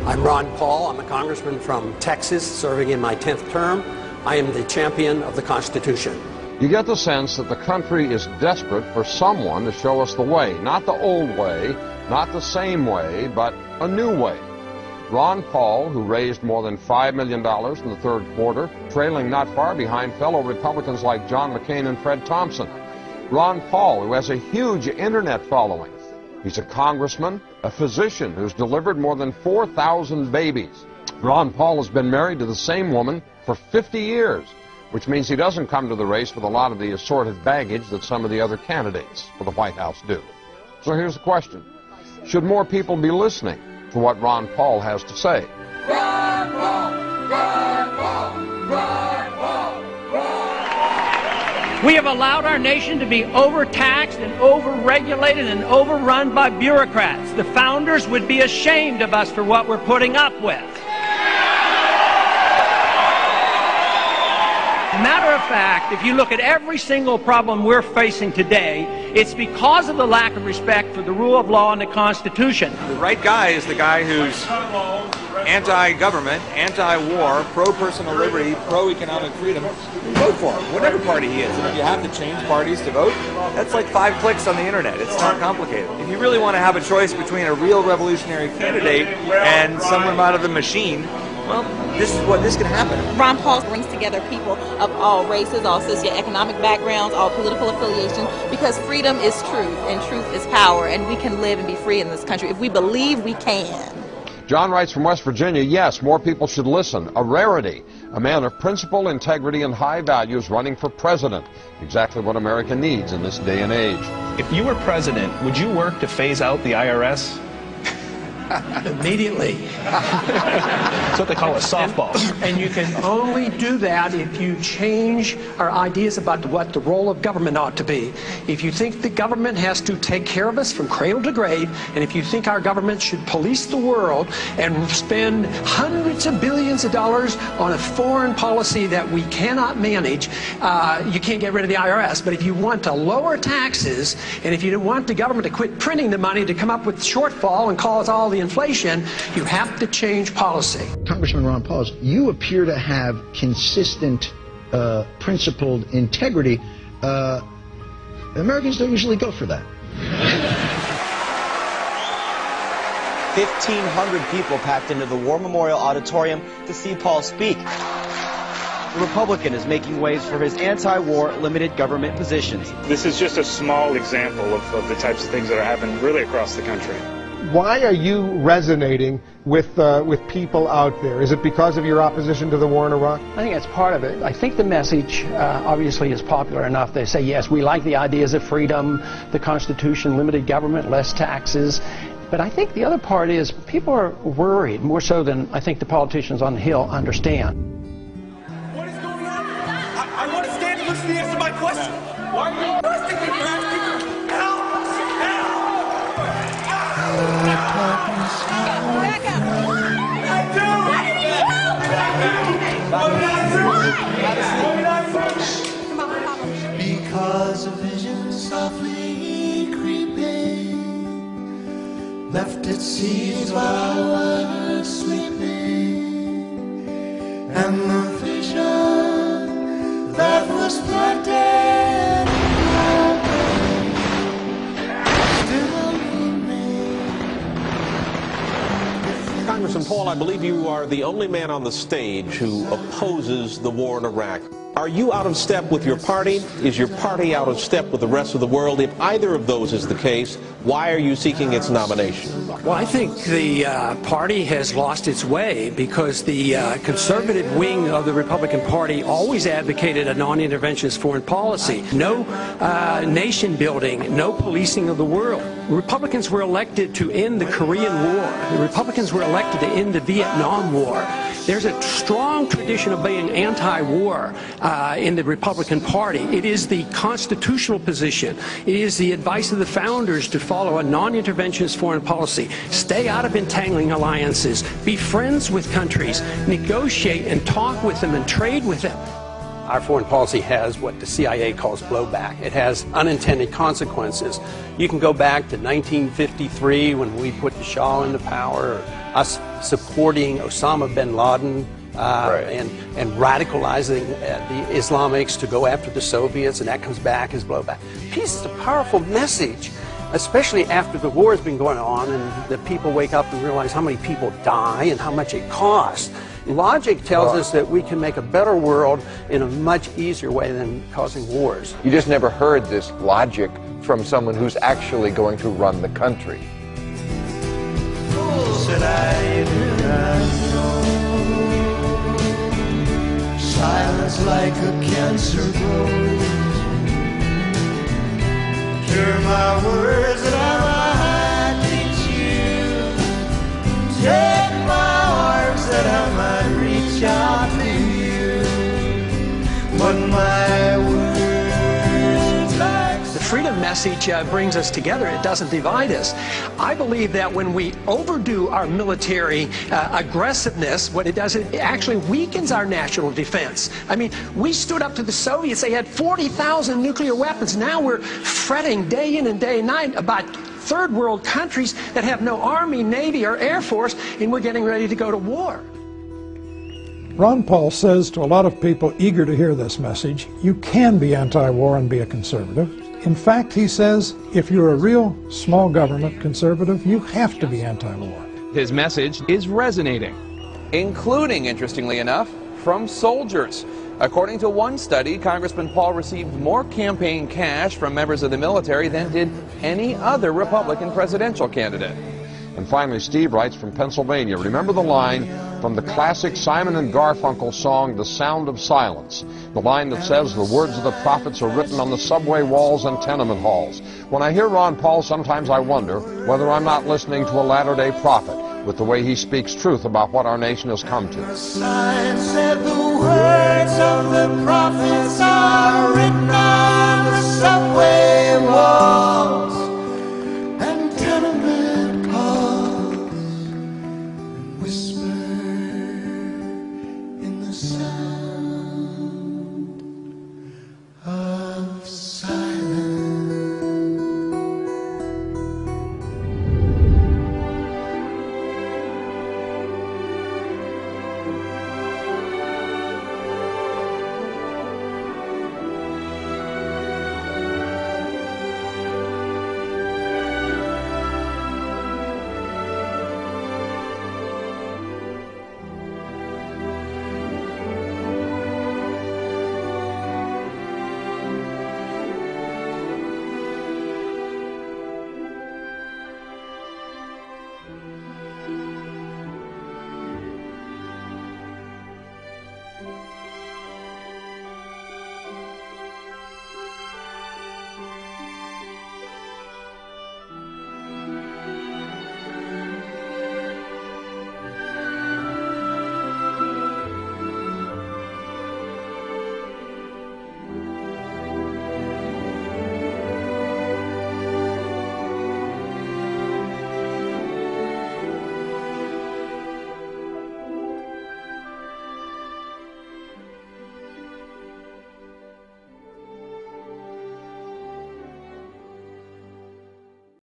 I'm Ron Paul. I'm a congressman from Texas, serving in my 10th term. I am the champion of the Constitution. You get the sense that the country is desperate for someone to show us the way. Not the old way, not the same way, but a new way. Ron Paul, who raised more than $5 million in the third quarter, trailing not far behind fellow Republicans like John McCain and Fred Thompson. Ron Paul, who has a huge internet following. He's a congressman, a physician who's delivered more than 4,000 babies. Ron Paul has been married to the same woman for 50 years, which means he doesn't come to the race with a lot of the assorted baggage that some of the other candidates for the White House do. So here's the question. Should more people be listening to what Ron Paul has to say? Ron Paul! Ron Paul! Ron Paul! We have allowed our nation to be overtaxed and overregulated and overrun by bureaucrats. The founders would be ashamed of us for what we're putting up with. Matter of fact, if you look at every single problem we're facing today, it's because of the lack of respect for the rule of law and the Constitution. The right guy is the guy who's anti-government, anti-war, pro-personal liberty, pro-economic freedom. Vote for him, whatever party he is. And if you have to change parties to vote, that's like 5 clicks on the internet. It's not complicated. If you really want to have a choice between a real revolutionary candidate and someone out of the machine, well, this can happen. Ron Paul brings together people of all races, all socioeconomic backgrounds, all political affiliations, because freedom is truth and truth is power, and we can live and be free in this country if we believe we can. John writes from West Virginia, yes, more people should listen. A rarity. A man of principle, integrity, and high values running for president. Exactly what America needs in this day and age. If you were president, would you work to phase out the IRS? Immediately. That's what they call a softball. And you can only do that if you change our ideas about what the role of government ought to be. If you think the government has to take care of us from cradle to grave, and if you think our government should police the world and spend hundreds of billions of dollars on a foreign policy that we cannot manage, you can't get rid of the IRS. But if you want to lower taxes, and if you want the government to quit printing the money to come up with shortfall and cause all the inflation, you have to change policy. Congressman Ron Paul, you appear to have consistent, principled integrity. Americans don't usually go for that. 1,500 people packed into the War Memorial Auditorium to see Paul speak. The Republican is making waves for his anti-war limited government positions. This is just a small example of the types of things that are happening really across the country. Why are you resonating with people out there? Is it because of your opposition to the war in Iraq? I think that's part of it. I think the message obviously is popular enough. They say, yes, we like the ideas of freedom, the Constitution, limited government, less taxes. But I think the other part is people are worried, more so than I think the politicians on the Hill understand. What is going on? I want to stand and listen to the answer to my question. Why are you arresting me? You're asking me help! Because a vision softly creeping left its seeds while I was sleeping, and the vision that was planted Congressman Paul, I believe you are the only man on the stage who opposes the war in Iraq. Are you out of step with your party? Is your party out of step with the rest of the world? If either of those is the case, why are you seeking its nomination? Well, I think the party has lost its way because the conservative wing of the Republican Party always advocated a non-interventionist foreign policy. No nation building, no policing of the world. Republicans were elected to end the Korean War. The Republicans were elected to end the Vietnam War. There's a strong tradition of being anti-war in the Republican Party. It is the constitutional position. It is the advice of the founders to follow a non-interventionist foreign policy. Stay out of entangling alliances. Be friends with countries. Negotiate and talk with them and trade with them. Our foreign policy has what the CIA calls blowback. It has unintended consequences. You can go back to 1953 when we put the Shah into power, or us supporting Osama bin Laden and radicalizing the Islamics to go after the Soviets, and that comes back as blowback. Peace is a powerful message, especially after the war has been going on and the people wake up and realize how many people die and how much it costs. Logic tells us that we can make a better world in a much easier way than causing wars. You just never heard this logic from someone who's actually going to run the country. Said I did not know. Silence like a cancer grows. Hear my words that I might teach you. Take my arms that I might reach out to you. But my words like the freedom message brings us together. It doesn't divide us. I believe that when we overdo our military aggressiveness, what it does, it actually weakens our national defense. I mean, we stood up to the Soviets. They had 40,000 nuclear weapons. Now we're fretting day in and day night about third world countries that have no army, navy, or air force, and we're getting ready to go to war. Ron Paul says to a lot of people eager to hear this message, you can be anti-war and be a conservative. In fact, he says, if you're a real small government conservative, you have to be anti-war. His message is resonating, including, interestingly enough, from soldiers. According to one study, Congressman Paul received more campaign cash from members of the military than did any other Republican presidential candidate. And finally, Steve writes from Pennsylvania, remember the line from the classic Simon and Garfunkel song, The Sound of Silence, the line that says the words of the prophets are written on the subway walls and tenement halls. When I hear Ron Paul, sometimes I wonder whether I'm not listening to a latter-day prophet with the way he speaks truth about what our nation has come to. the sign said the words of the prophets are written on the subway wall.